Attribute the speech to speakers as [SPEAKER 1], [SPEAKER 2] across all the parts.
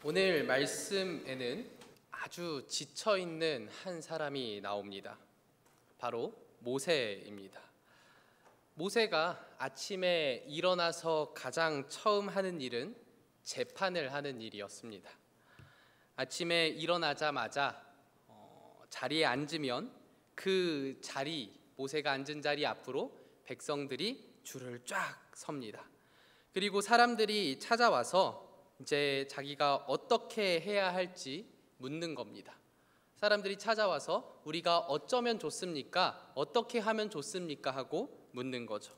[SPEAKER 1] 오늘 말씀에는 아주 지쳐있는 한 사람이 나옵니다. 바로 모세입니다. 모세가 아침에 일어나서 가장 처음 하는 일은 재판을 하는 일이었습니다. 아침에 일어나자마자 자리에 앉으면 그 자리, 모세가 앉은 자리 앞으로 백성들이 줄을 쫙 섭니다. 그리고 사람들이 찾아와서 이제 자기가 어떻게 해야 할지 묻는 겁니다. 사람들이 찾아와서 우리가 어쩌면 좋습니까? 어떻게 하면 좋습니까? 하고 묻는 거죠.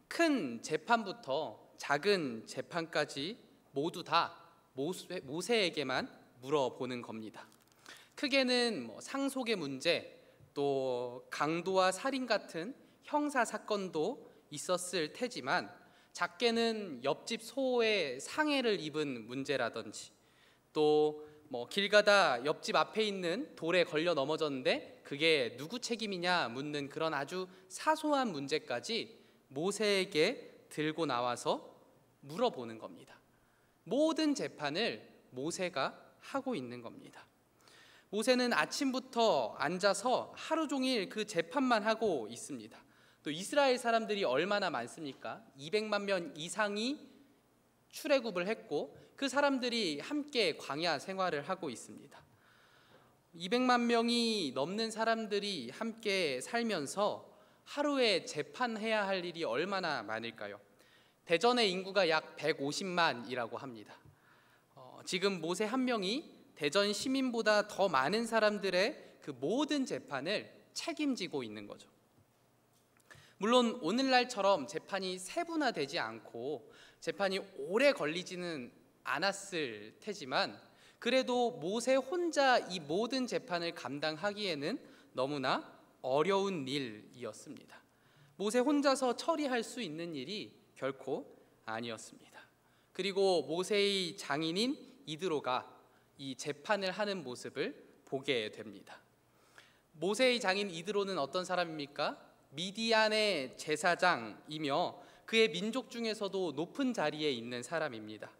[SPEAKER 1] 큰 재판부터 작은 재판까지 모두 다 모세에게만 물어보는 겁니다. 크게는 상속의 문제, 또 강도와 살인 같은 형사 사건도 있었을 테지만 작게는 옆집 소의 상해를 입은 문제라든지 또 길 가다 옆집 앞에 있는 돌에 걸려 넘어졌는데 그게 누구 책임이냐 묻는 그런 아주 사소한 문제까지 모세에게 들고 나와서 물어보는 겁니다. 모든 재판을 모세가 하고 있는 겁니다. 모세는 아침부터 앉아서 하루 종일 그 재판만 하고 있습니다. 또 이스라엘 사람들이 얼마나 많습니까? 200만 명 이상이 출애굽을 했고 그 사람들이 함께 광야 생활을 하고 있습니다. 200만 명이 넘는 사람들이 함께 살면서 하루에 재판해야 할 일이 얼마나 많을까요? 대전의 인구가 약 150만이라고 합니다. 지금 모세 한 명이 대전 시민보다 더 많은 사람들의 그 모든 재판을 책임지고 있는 거죠. 물론 오늘날처럼 재판이 세분화되지 않고 재판이 오래 걸리지는 않았을 테지만 그래도 모세 혼자 이 모든 재판을 감당하기에는 너무나 어려운 일이었습니다. 모세 혼자서 처리할 수 있는 일이 결코 아니었습니다. 그리고 모세의 장인인 이드로가 이 재판을 하는 모습을 보게 됩니다. 모세의 장인 이드로는 어떤 사람입니까? 미디안의 제사장이며 그의 민족 중에서도 높은 자리에 있는 사람입니다.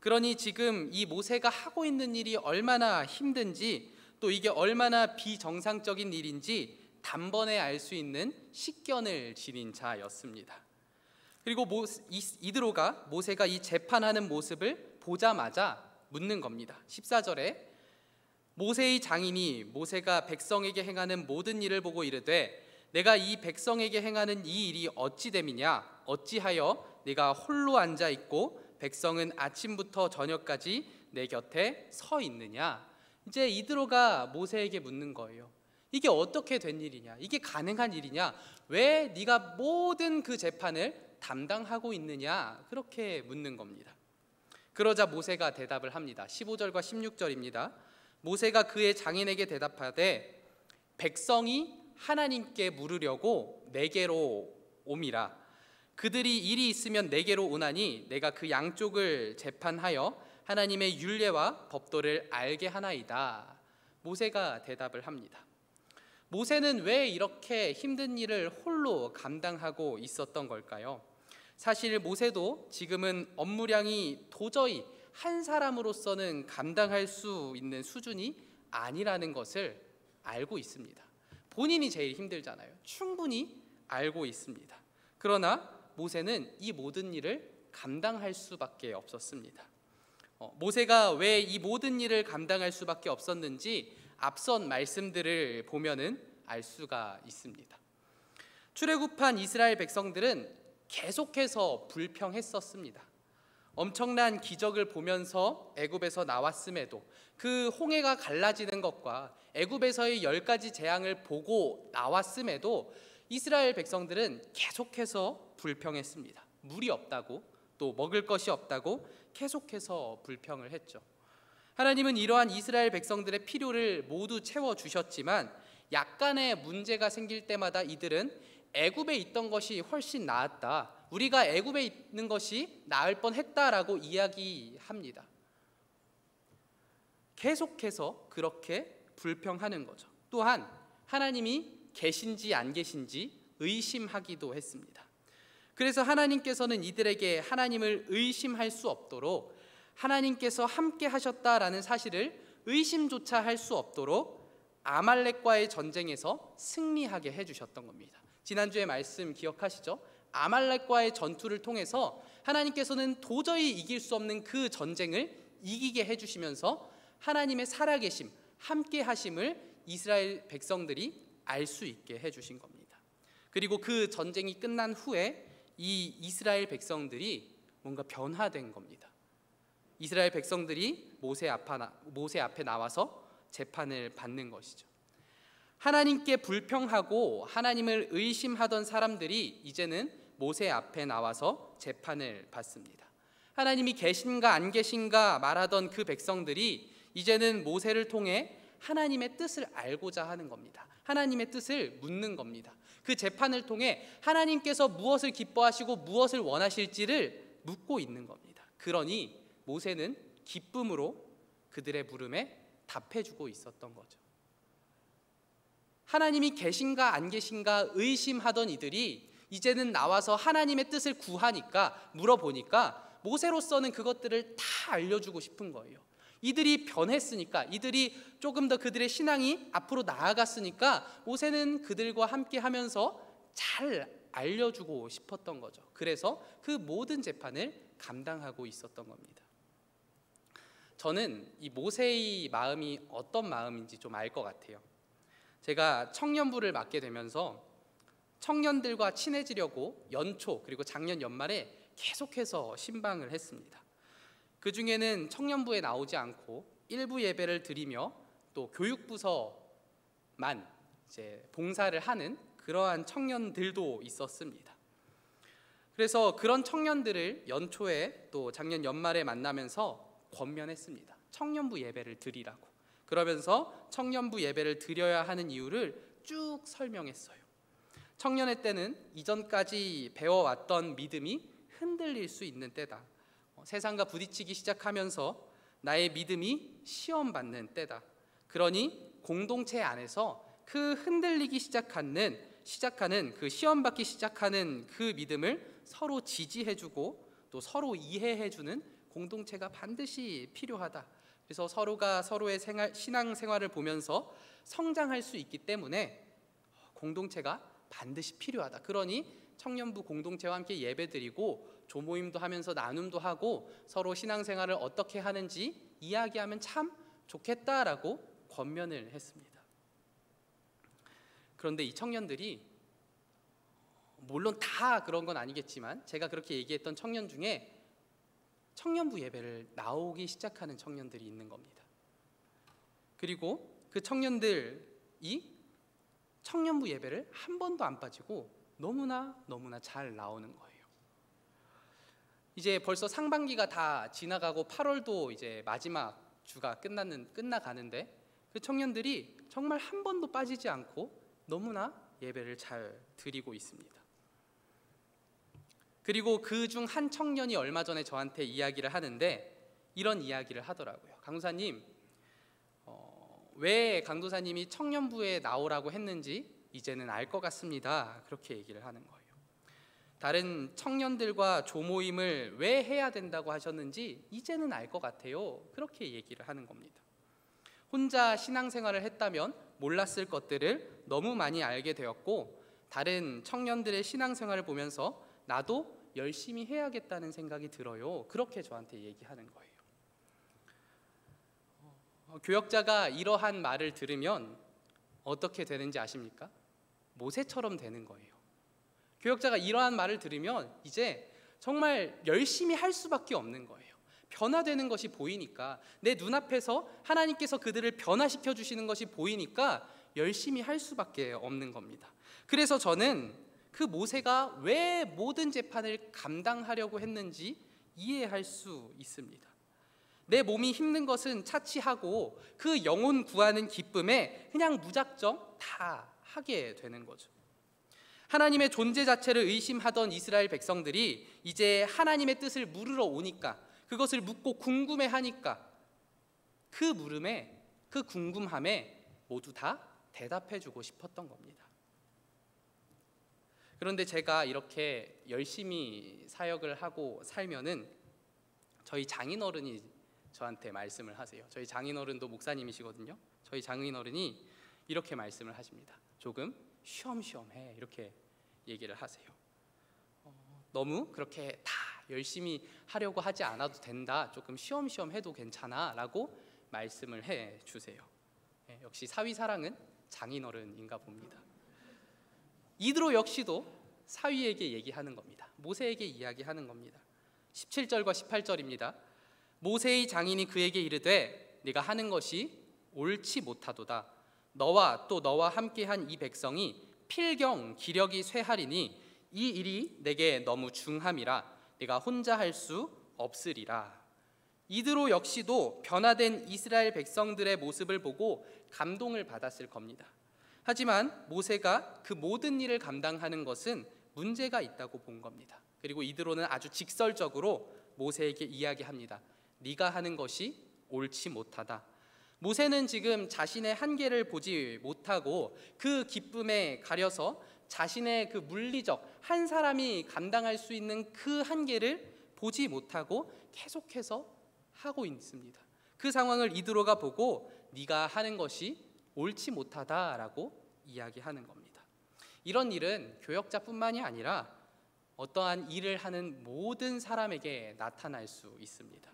[SPEAKER 1] 그러니 지금 이 모세가 하고 있는 일이 얼마나 힘든지 또 이게 얼마나 비정상적인 일인지 단번에 알 수 있는 식견을 지닌 자였습니다. 그리고 이드로가 모세가 이 재판하는 모습을 보자마자 묻는 겁니다. 14절에 모세의 장인이 모세가 백성에게 행하는 모든 일을 보고 이르되 내가 이 백성에게 행하는 이 일이 어찌 됨이냐 어찌하여 네가 홀로 앉아 있고 백성은 아침부터 저녁까지 내 곁에 서 있느냐. 이제 이드로가 모세에게 묻는 거예요. 이게 어떻게 된 일이냐? 이게 가능한 일이냐? 왜 네가 모든 그 재판을 담당하고 있느냐? 그렇게 묻는 겁니다. 그러자 모세가 대답을 합니다. 15절과 16절입니다. 모세가 그의 장인에게 대답하되 백성이 하나님께 물으려고 내게로 옴이라. 그들이 일이 있으면 내게로 오나니 내가 그 양쪽을 재판하여 하나님의 율례와 법도를 알게 하나이다. 모세가 대답을 합니다. 모세는 왜 이렇게 힘든 일을 홀로 감당하고 있었던 걸까요? 사실 모세도 지금은 업무량이 도저히 한 사람으로서는 감당할 수 있는 수준이 아니라는 것을 알고 있습니다. 본인이 제일 힘들잖아요. 충분히 알고 있습니다. 그러나 모세는 이 모든 일을 감당할 수밖에 없었습니다. 모세가 왜 이 모든 일을 감당할 수밖에 없었는지 앞선 말씀들을 보면은 알 수가 있습니다. 출애굽한 이스라엘 백성들은 계속해서 불평했었습니다. 엄청난 기적을 보면서 애굽에서 나왔음에도 그 홍해가 갈라지는 것과 애굽에서의 10가지 재앙을 보고 나왔음에도 이스라엘 백성들은 계속해서 불평했습니다. 물이 없다고 또 먹을 것이 없다고 계속해서 불평을 했죠. 하나님은 이러한 이스라엘 백성들의 필요를 모두 채워주셨지만 약간의 문제가 생길 때마다 이들은 애굽에 있던 것이 훨씬 나았다. 우리가 애굽에 있는 것이 나을 뻔했다라고 이야기합니다. 계속해서 그렇게 불평하는 거죠. 또한 하나님이 계신지 안 계신지 의심하기도 했습니다. 그래서 하나님께서는 이들에게 하나님을 의심할 수 없도록 하나님께서 함께 하셨다라는 사실을 의심조차 할 수 없도록 아말렉과의 전쟁에서 승리하게 해주셨던 겁니다. 지난주의 말씀 기억하시죠? 아말렉과의 전투를 통해서 하나님께서는 도저히 이길 수 없는 그 전쟁을 이기게 해주시면서 하나님의 살아계심, 함께 하심을 이스라엘 백성들이 알 수 있게 해주신 겁니다. 그리고 그 전쟁이 끝난 후에 이 이스라엘 백성들이 뭔가 변화된 겁니다. 이스라엘 백성들이 모세 앞에 나와서 재판을 받는 것이죠. 하나님께 불평하고 하나님을 의심하던 사람들이 이제는 모세 앞에 나와서 재판을 받습니다. 하나님이 계신가 안 계신가 말하던 그 백성들이 이제는 모세를 통해 하나님의 뜻을 알고자 하는 겁니다. 하나님의 뜻을 묻는 겁니다. 그 재판을 통해 하나님께서 무엇을 기뻐하시고 무엇을 원하실지를 묻고 있는 겁니다. 그러니 모세는 기쁨으로 그들의 물음에 답해주고 있었던 거죠. 하나님이 계신가 안 계신가 의심하던 이들이 이제는 나와서 하나님의 뜻을 구하니까, 물어보니까 모세로서는 그것들을 다 알려주고 싶은 거예요. 이들이 변했으니까, 이들이 조금 더 그들의 신앙이 앞으로 나아갔으니까 모세는 그들과 함께 하면서 잘 알려주고 싶었던 거죠. 그래서 그 모든 재판을 감당하고 있었던 겁니다. 저는 이 모세의 마음이 어떤 마음인지 좀 알 것 같아요. 제가 청년부를 맡게 되면서 청년들과 친해지려고 연초 그리고 작년 연말에 계속해서 신방을 했습니다. 그 중에는 청년부에 나오지 않고 일부 예배를 드리며 또 교육부서만 이제 봉사를 하는 그러한 청년들도 있었습니다. 그래서 그런 청년들을 연초에 또 작년 연말에 만나면서 권면했습니다. 청년부 예배를 드리라고. 그러면서 청년부 예배를 드려야 하는 이유를 쭉 설명했어요. 청년의 때는 이전까지 배워왔던 믿음이 흔들릴 수 있는 때다. 세상과 부딪히기 시작하면서 나의 믿음이 시험받는 때다. 그러니 공동체 안에서 그 흔들리기 시작하는 그 시험받기 시작하는 그 믿음을 서로 지지해주고 또 서로 이해해주는 공동체가 반드시 필요하다. 그래서 서로가 서로의 신앙생활을 보면서 성장할 수 있기 때문에 공동체가 반드시 필요하다. 그러니 청년부 공동체와 함께 예배드리고 조모임도 하면서 나눔도 하고 서로 신앙생활을 어떻게 하는지 이야기하면 참 좋겠다라고 권면을 했습니다. 그런데 이 청년들이, 물론 다 그런 건 아니겠지만 제가 그렇게 얘기했던 청년 중에 청년부 예배를 나오기 시작하는 청년들이 있는 겁니다. 그리고 그 청년들이 청년부 예배를 한 번도 안 빠지고 너무나 잘 나오는 거예요. 이제 벌써 상반기가 다 지나가고 8월도 이제 마지막 주가 끝나가는데 그 청년들이 정말 한 번도 빠지지 않고 너무나 예배를 잘 드리고 있습니다. 그리고 그 중 한 청년이 얼마 전에 저한테 이야기를 하는데 이런 이야기를 하더라고요. 강도사님, 왜 강도사님이 청년부에 나오라고 했는지 이제는 알 것 같습니다. 그렇게 얘기를 하는 거예요. 다른 청년들과 조모임을 왜 해야 된다고 하셨는지 이제는 알 것 같아요. 그렇게 얘기를 하는 겁니다. 혼자 신앙생활을 했다면 몰랐을 것들을 너무 많이 알게 되었고, 다른 청년들의 신앙생활을 보면서 나도 열심히 해야겠다는 생각이 들어요. 그렇게 저한테 얘기하는 거예요. 교역자가 이러한 말을 들으면 어떻게 되는지 아십니까? 모세처럼 되는 거예요. 교역자가 이러한 말을 들으면 이제 정말 열심히 할 수밖에 없는 거예요. 변화되는 것이 보이니까, 내 눈앞에서 하나님께서 그들을 변화시켜 주시는 것이 보이니까 열심히 할 수밖에 없는 겁니다. 그래서 저는 그 모세가 왜 모든 재판을 감당하려고 했는지 이해할 수 있습니다. 내 몸이 힘든 것은 차치하고 그 영혼 구하는 기쁨에 그냥 무작정 다 하게 되는 거죠. 하나님의 존재 자체를 의심하던 이스라엘 백성들이 이제 하나님의 뜻을 물으러 오니까, 그것을 묻고 궁금해하니까 그 물음에, 그 궁금함에 모두 다 대답해주고 싶었던 겁니다. 그런데 제가 이렇게 열심히 사역을 하고 살면은 저희 장인어른이 저한테 말씀을 하세요. 저희 장인어른도 목사님이시거든요. 저희 장인어른이 이렇게 말씀을 하십니다. 조금 쉬엄쉬엄 해, 이렇게 얘기를 하세요. 너무 그렇게 다 열심히 하려고 하지 않아도 된다, 조금 쉬엄쉬엄 해도 괜찮아 라고 말씀을 해 주세요. 역시 사위사랑은 장인어른인가 봅니다. 이드로 역시도 사위에게 얘기하는 겁니다. 모세에게 이야기하는 겁니다. 17절과 18절입니다. 모세의 장인이 그에게 이르되 네가 하는 것이 옳지 못하도다. 너와 또 너와 함께한 이 백성이 필경 기력이 쇠하리니 이 일이 내게 너무 중함이라 네가 혼자 할 수 없으리라. 이드로 역시도 변화된 이스라엘 백성들의 모습을 보고 감동을 받았을 겁니다. 하지만 모세가 그 모든 일을 감당하는 것은 문제가 있다고 본 겁니다. 그리고 이드로는 아주 직설적으로 모세에게 이야기합니다. 네가 하는 것이 옳지 못하다. 모세는 지금 자신의 한계를 보지 못하고 그 기쁨에 가려서 자신의 그 물리적, 한 사람이 감당할 수 있는 그 한계를 보지 못하고 계속해서 하고 있습니다. 그 상황을 이드로가 보고 네가 하는 것이 옳지 못하다라고 이야기하는 겁니다. 이런 일은 교역자뿐만이 아니라 어떠한 일을 하는 모든 사람에게 나타날 수 있습니다.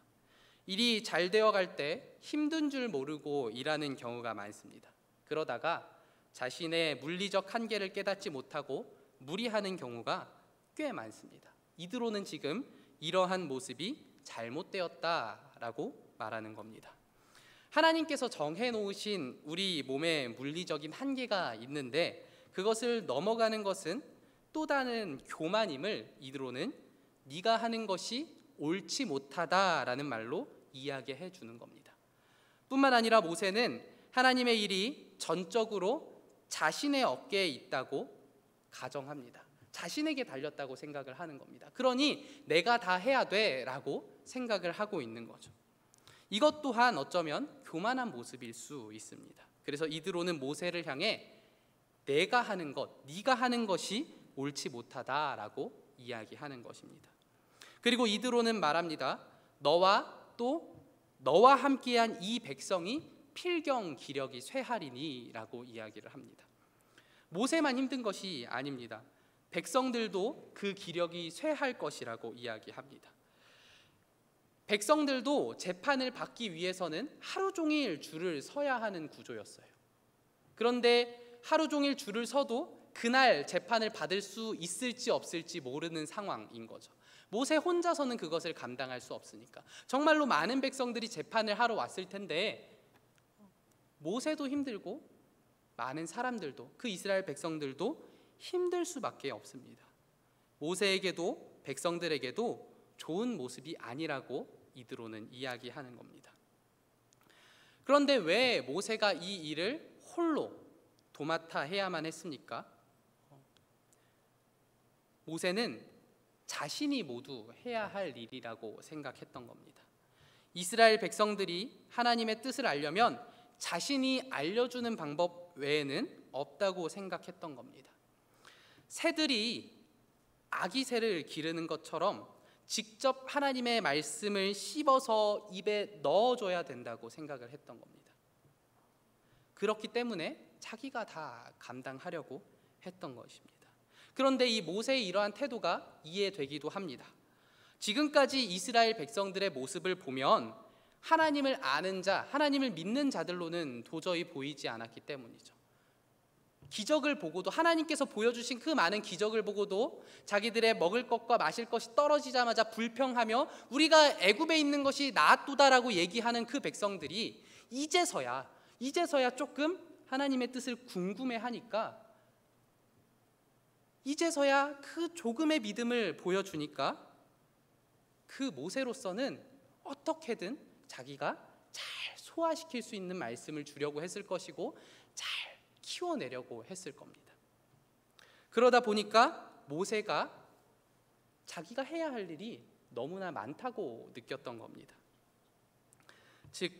[SPEAKER 1] 일이 잘 되어갈 때 힘든 줄 모르고 일하는 경우가 많습니다. 그러다가 자신의 물리적 한계를 깨닫지 못하고 무리하는 경우가 꽤 많습니다. 이드로는 지금 이러한 모습이 잘못되었다라고 말하는 겁니다. 하나님께서 정해놓으신 우리 몸에 물리적인 한계가 있는데 그것을 넘어가는 것은 또 다른 교만임을 이드로는 네가 하는 것이 옳지 못하다라는 말로 이야기해 주는 겁니다. 뿐만 아니라 모세는 하나님의 일이 전적으로 자신의 어깨에 있다고 가정합니다. 자신에게 달렸다고 생각을 하는 겁니다. 그러니 내가 다 해야 돼라고 생각을 하고 있는 거죠. 이것 또한 어쩌면 교만한 모습일 수 있습니다. 그래서 이드로는 모세를 향해 내가 하는 것, 네가 하는 것이 옳지 못하다라고 이야기하는 것입니다. 그리고 이드로는 말합니다. 너와 또 너와 함께한 이 백성이 필경 기력이 쇠하리니 라고 이야기를 합니다. 모세만 힘든 것이 아닙니다. 백성들도 그 기력이 쇠할 것이라고 이야기합니다. 백성들도 재판을 받기 위해서는 하루 종일 줄을 서야 하는 구조였어요. 그런데 하루 종일 줄을 서도 그날 재판을 받을 수 있을지 없을지 모르는 상황인 거죠. 모세 혼자서는 그것을 감당할 수 없으니까. 정말로 많은 백성들이 재판을 하러 왔을 텐데 모세도 힘들고 많은 사람들도, 그 이스라엘 백성들도 힘들 수밖에 없습니다. 모세에게도 백성들에게도 좋은 모습이 아니라고 이드로는 이야기하는 겁니다. 그런데 왜 모세가 이 일을 홀로 도맡아 해야만 했습니까? 모세는 자신이 모두 해야 할 일이라고 생각했던 겁니다. 이스라엘 백성들이 하나님의 뜻을 알려면 자신이 알려주는 방법 외에는 없다고 생각했던 겁니다. 새들이 아기 새를 기르는 것처럼 직접 하나님의 말씀을 씹어서 입에 넣어줘야 된다고 생각을 했던 겁니다. 그렇기 때문에 자기가 다 감당하려고 했던 것입니다. 그런데 이 모세의 이러한 태도가 이해되기도 합니다. 지금까지 이스라엘 백성들의 모습을 보면 하나님을 아는 자, 하나님을 믿는 자들로는 도저히 보이지 않았기 때문이죠. 기적을 보고도, 하나님께서 보여주신 그 많은 기적을 보고도 자기들의 먹을 것과 마실 것이 떨어지자마자 불평하며 우리가 애굽에 있는 것이 나았도다라고 얘기하는 그 백성들이 이제서야 조금 하나님의 뜻을 궁금해하니까, 이제서야 그 조금의 믿음을 보여주니까 그 모세로서는 어떻게든 자기가 잘 소화시킬 수 있는 말씀을 주려고 했을 것이고 잘 키워내려고 했을 겁니다. 그러다 보니까 모세가 자기가 해야 할 일이 너무나 많다고 느꼈던 겁니다. 즉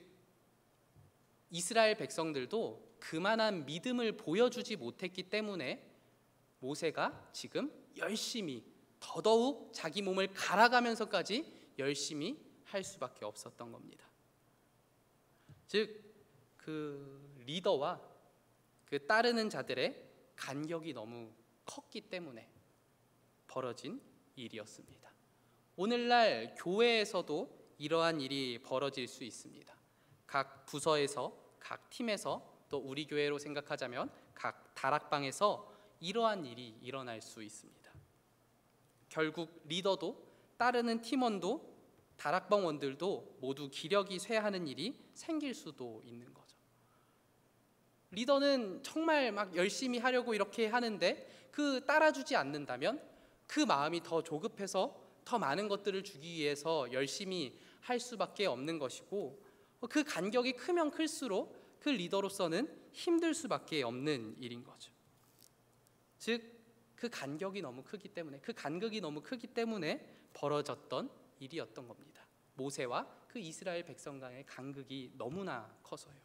[SPEAKER 1] 이스라엘 백성들도 그만한 믿음을 보여주지 못했기 때문에 모세가 지금 열심히 더더욱 자기 몸을 갈아가면서까지 열심히 할 수밖에 없었던 겁니다. 즉, 그 리더와 그 따르는 자들의 간격이 너무 컸기 때문에 벌어진 일이었습니다. 오늘날 교회에서도 이러한 일이 벌어질 수 있습니다. 각 부서에서, 각 팀에서, 또 우리 교회로 생각하자면 각 다락방에서 이러한 일이 일어날 수 있습니다. 결국 리더도 따르는 팀원도 다락방원들도 모두 기력이 쇠하는 일이 생길 수도 있는 거죠. 리더는 정말 막 열심히 하려고 이렇게 하는데 그 따라주지 않는다면 그 마음이 더 조급해서 더 많은 것들을 주기 위해서 열심히 할 수밖에 없는 것이고, 그 간격이 크면 클수록 그 리더로서는 힘들 수밖에 없는 일인 거죠. 즉, 그 간격이 너무 크기 때문에, 그 간극이 너무 크기 때문에 벌어졌던 일이었던 겁니다. 모세와 그 이스라엘 백성 간의 간극이 너무나 커서요.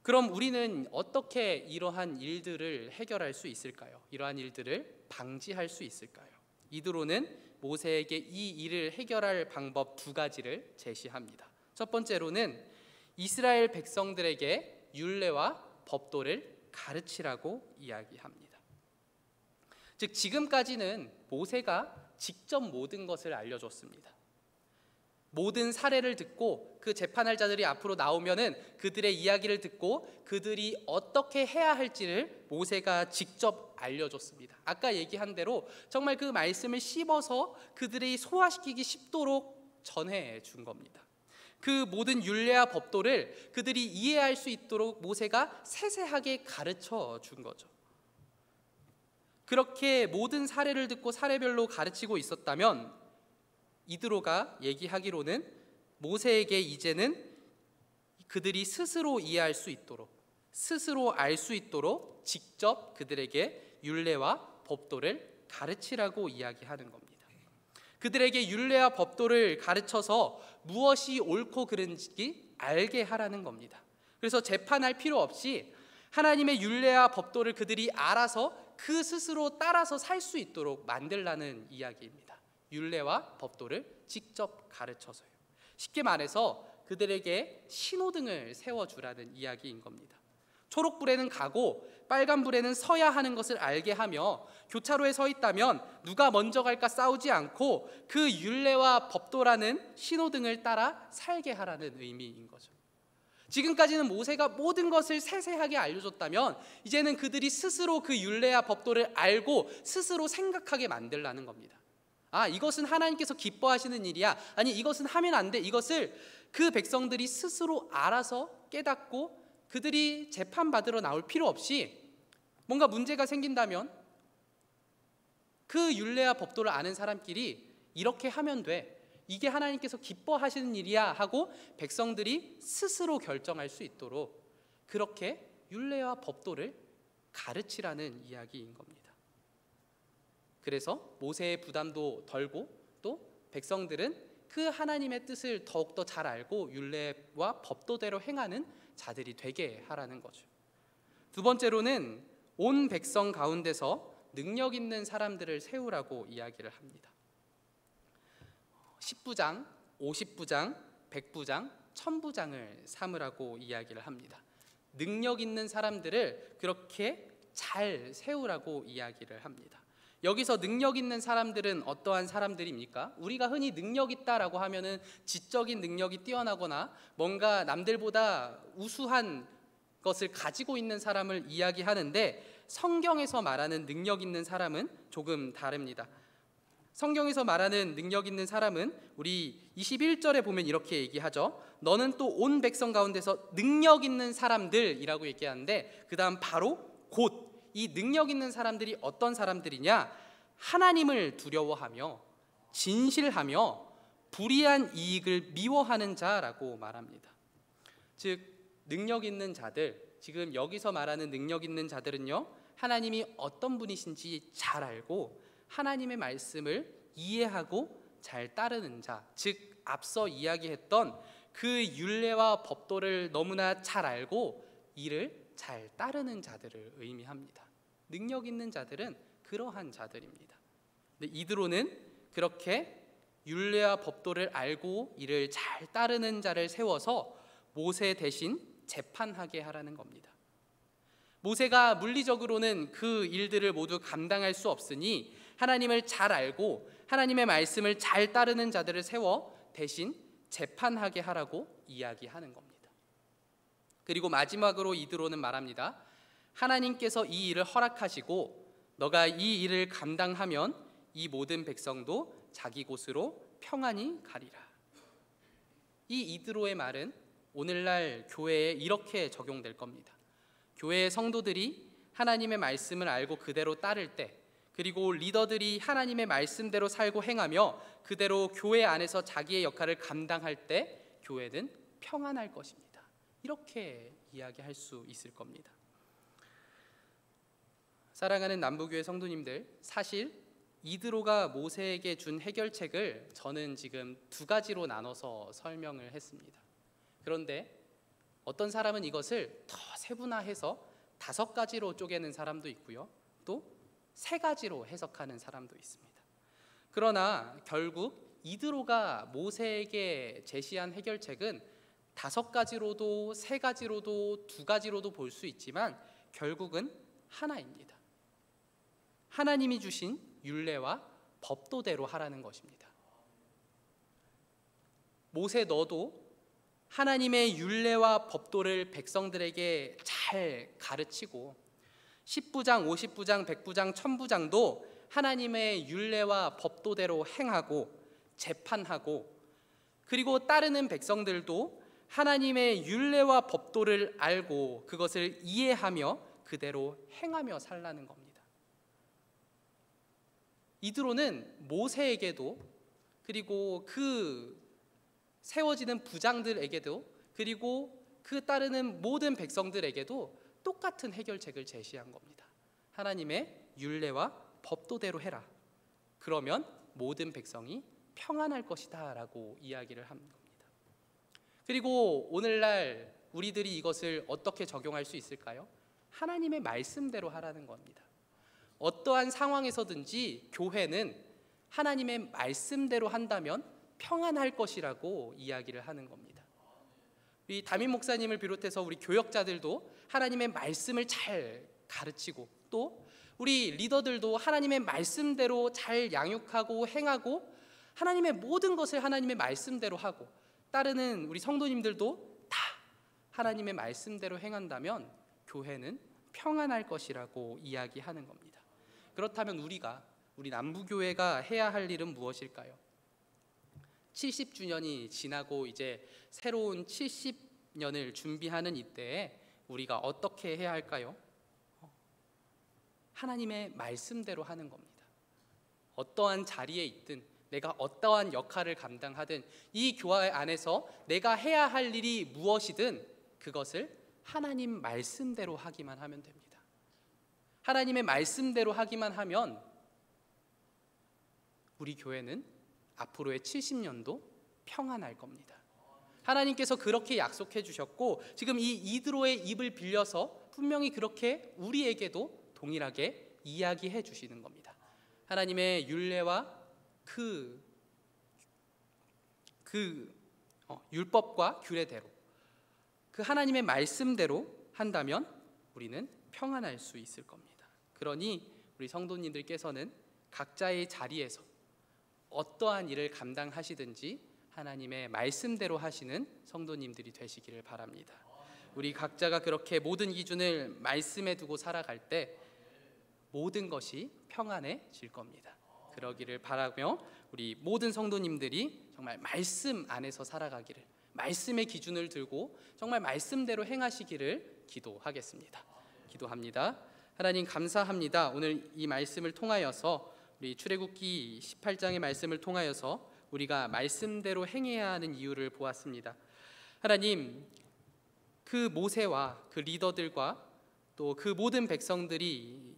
[SPEAKER 1] 그럼 우리는 어떻게 이러한 일들을 해결할 수 있을까요? 이러한 일들을 방지할 수 있을까요? 이드로는 모세에게 이 일을 해결할 방법 두 가지를 제시합니다. 첫 번째로는 이스라엘 백성들에게 율례와 법도를 가르치라고 이야기합니다. 즉, 지금까지는 모세가 직접 모든 것을 알려줬습니다. 모든 사례를 듣고 그 재판할 자들이 앞으로 나오면은 그들의 이야기를 듣고 그들이 어떻게 해야 할지를 모세가 직접 알려줬습니다. 아까 얘기한 대로 정말 그 말씀을 씹어서 그들이 소화시키기 쉽도록 전해 준 겁니다. 그 모든 율례와 법도를 그들이 이해할 수 있도록 모세가 세세하게 가르쳐 준 거죠. 그렇게 모든 사례를 듣고 사례별로 가르치고 있었다면 이드로가 얘기하기로는 모세에게 이제는 그들이 스스로 이해할 수 있도록, 스스로 알 수 있도록 직접 그들에게 율례와 법도를 가르치라고 이야기하는 겁니다. 그들에게 율례와 법도를 가르쳐서 무엇이 옳고 그른지 알게 하라는 겁니다. 그래서 재판할 필요 없이 하나님의 율례와 법도를 그들이 알아서 그 스스로 따라서 살 수 있도록 만들라는 이야기입니다. 율례와 법도를 직접 가르쳐서요. 쉽게 말해서 그들에게 신호등을 세워주라는 이야기인 겁니다. 초록불에는 가고 빨간불에는 서야 하는 것을 알게 하며, 교차로에 서 있다면 누가 먼저 갈까 싸우지 않고 그 율례와 법도라는 신호등을 따라 살게 하라는 의미인 거죠. 지금까지는 모세가 모든 것을 세세하게 알려줬다면 이제는 그들이 스스로 그 율례와 법도를 알고 스스로 생각하게 만들라는 겁니다. 아, 이것은 하나님께서 기뻐하시는 일이야. 아니, 이것은 하면 안 돼. 이것을 그 백성들이 스스로 알아서 깨닫고 그들이 재판받으러 나올 필요 없이 뭔가 문제가 생긴다면 그 율례와 법도를 아는 사람끼리 이렇게 하면 돼. 이게 하나님께서 기뻐하시는 일이야 하고 백성들이 스스로 결정할 수 있도록 그렇게 율례와 법도를 가르치라는 이야기인 겁니다. 그래서 모세의 부담도 덜고 또 백성들은 그 하나님의 뜻을 더욱더 잘 알고 율례와 법도대로 행하는 자들이 되게 하라는 거죠. 두 번째로는 온 백성 가운데서 능력 있는 사람들을 세우라고 이야기를 합니다. 10부장, 50부장, 100부장, 1000부장을 삼으라고 이야기를 합니다. 능력 있는 사람들을 그렇게 잘 세우라고 이야기를 합니다. 여기서 능력 있는 사람들은 어떠한 사람들입니까? 우리가 흔히 능력 있다라고 하면은 지적인 능력이 뛰어나거나 뭔가 남들보다 우수한 것을 가지고 있는 사람을 이야기하는데, 성경에서 말하는 능력 있는 사람은 조금 다릅니다. 성경에서 말하는 능력 있는 사람은 우리 21절에 보면 이렇게 얘기하죠. 너는 또 온 백성 가운데서 능력 있는 사람들이라고 얘기하는데, 그 다음 바로 곧 이 능력 있는 사람들이 어떤 사람들이냐? 하나님을 두려워하며 진실하며 불의한 이익을 미워하는 자라고 말합니다. 즉, 능력 있는 자들, 지금 여기서 말하는 능력 있는 자들은요, 하나님이 어떤 분이신지 잘 알고 하나님의 말씀을 이해하고 잘 따르는 자, 즉 앞서 이야기했던 그 율례와 법도를 너무나 잘 알고 이를 잘 따르는 자들을 의미합니다. 능력 있는 자들은 그러한 자들입니다. 근데 이드로는 그렇게 율례와 법도를 알고 이를 잘 따르는 자를 세워서 모세 대신 재판하게 하라는 겁니다. 모세가 물리적으로는 그 일들을 모두 감당할 수 없으니 하나님을 잘 알고 하나님의 말씀을 잘 따르는 자들을 세워 대신 재판하게 하라고 이야기하는 겁니다. 그리고 마지막으로 이드로는 말합니다. 하나님께서 이 일을 허락하시고 너가 이 일을 감당하면 이 모든 백성도 자기 곳으로 평안히 가리라. 이 이드로의 말은 오늘날 교회에 이렇게 적용될 겁니다. 교회의 성도들이 하나님의 말씀을 알고 그대로 따를 때, 그리고 리더들이 하나님의 말씀대로 살고 행하며 그대로 교회 안에서 자기의 역할을 감당할 때 교회는 평안할 것입니다. 이렇게 이야기할 수 있을 겁니다. 사랑하는 남부교회 성도님들, 사실 이드로가 모세에게 준 해결책을 저는 지금 두 가지로 나눠서 설명을 했습니다. 그런데 어떤 사람은 이것을 더 세분화해서 5가지로 쪼개는 사람도 있고요, 또 3가지로 해석하는 사람도 있습니다. 그러나 결국 이드로가 모세에게 제시한 해결책은 5가지로도 3가지로도 2가지로도 볼 수 있지만 결국은 하나입니다. 하나님이 주신 율례와 법도대로 하라는 것입니다. 모세, 너도 하나님의 율례와 법도를 백성들에게 잘 가르치고 10부장, 50부장, 100부장, 1000부장도 하나님의 율례와 법도대로 행하고 재판하고, 그리고 따르는 백성들도 하나님의 율례와 법도를 알고 그것을 이해하며 그대로 행하며 살라는 겁니다. 이드로는 모세에게도, 그리고 그 세워지는 부장들에게도, 그리고 그 따르는 모든 백성들에게도 똑같은 해결책을 제시한 겁니다. 하나님의 율례와 법도대로 해라. 그러면 모든 백성이 평안할 것이다 라고 이야기를 한 겁니다. 그리고 오늘날 우리들이 이것을 어떻게 적용할 수 있을까요? 하나님의 말씀대로 하라는 겁니다. 어떠한 상황에서든지 교회는 하나님의 말씀대로 한다면 평안할 것이라고 이야기를 하는 겁니다. 우리 담임 목사님을 비롯해서 우리 교역자들도 하나님의 말씀을 잘 가르치고, 또 우리 리더들도 하나님의 말씀대로 잘 양육하고 행하고 하나님의 모든 것을 하나님의 말씀대로 하고, 따르는 우리 성도님들도 다 하나님의 말씀대로 행한다면 교회는 평안할 것이라고 이야기하는 겁니다. 그렇다면 우리 남부교회가 해야 할 일은 무엇일까요? 70주년이 지나고 이제 새로운 70년을 준비하는 이때에 우리가 어떻게 해야 할까요? 하나님의 말씀대로 하는 겁니다. 어떠한 자리에 있든, 내가 어떠한 역할을 감당하든, 이 교회 안에서 내가 해야 할 일이 무엇이든 그것을 하나님 말씀대로 하기만 하면 됩니다. 하나님의 말씀대로 하기만 하면 우리 교회는 앞으로의 70년도 평안할 겁니다. 하나님께서 그렇게 약속해 주셨고, 지금 이 이드로의 입을 빌려서 분명히 그렇게 우리에게도 동일하게 이야기해 주시는 겁니다. 하나님의 율례와 그 율법과 규례대로, 그 하나님의 말씀대로 한다면 우리는 평안할 수 있을 겁니다. 그러니 우리 성도님들께서는 각자의 자리에서 어떠한 일을 감당하시든지 하나님의 말씀대로 하시는 성도님들이 되시기를 바랍니다. 우리 각자가 그렇게 모든 기준을 말씀에 두고 살아갈 때 모든 것이 평안해질 겁니다. 그러기를 바라며 우리 모든 성도님들이 정말 말씀 안에서 살아가기를, 말씀의 기준을 들고 정말 말씀대로 행하시기를 기도하겠습니다. 기도합니다. 하나님 감사합니다. 오늘 이 말씀을 통하여서, 우리 출애굽기 18장의 말씀을 통하여서 우리가 말씀대로 행해야 하는 이유를 보았습니다. 하나님, 그 모세와 그 리더들과 또 그 모든 백성들이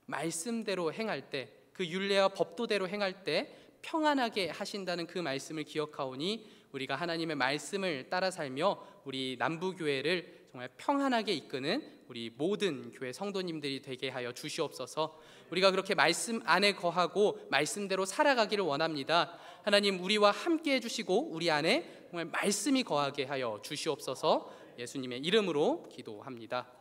[SPEAKER 1] 말씀대로 행할 때, 그 율례와 법도대로 행할 때 평안하게 하신다는 그 말씀을 기억하오니 우리가 하나님의 말씀을 따라 살며 우리 남부교회를 정말 평안하게 이끄는 우리 모든 교회 성도님들이 되게 하여 주시옵소서. 우리가 그렇게 말씀 안에 거하고 말씀대로 살아가기를 원합니다. 하나님, 우리와 함께 해주시고 우리 안에 정말 말씀이 거하게 하여 주시옵소서. 예수님의 이름으로 기도합니다.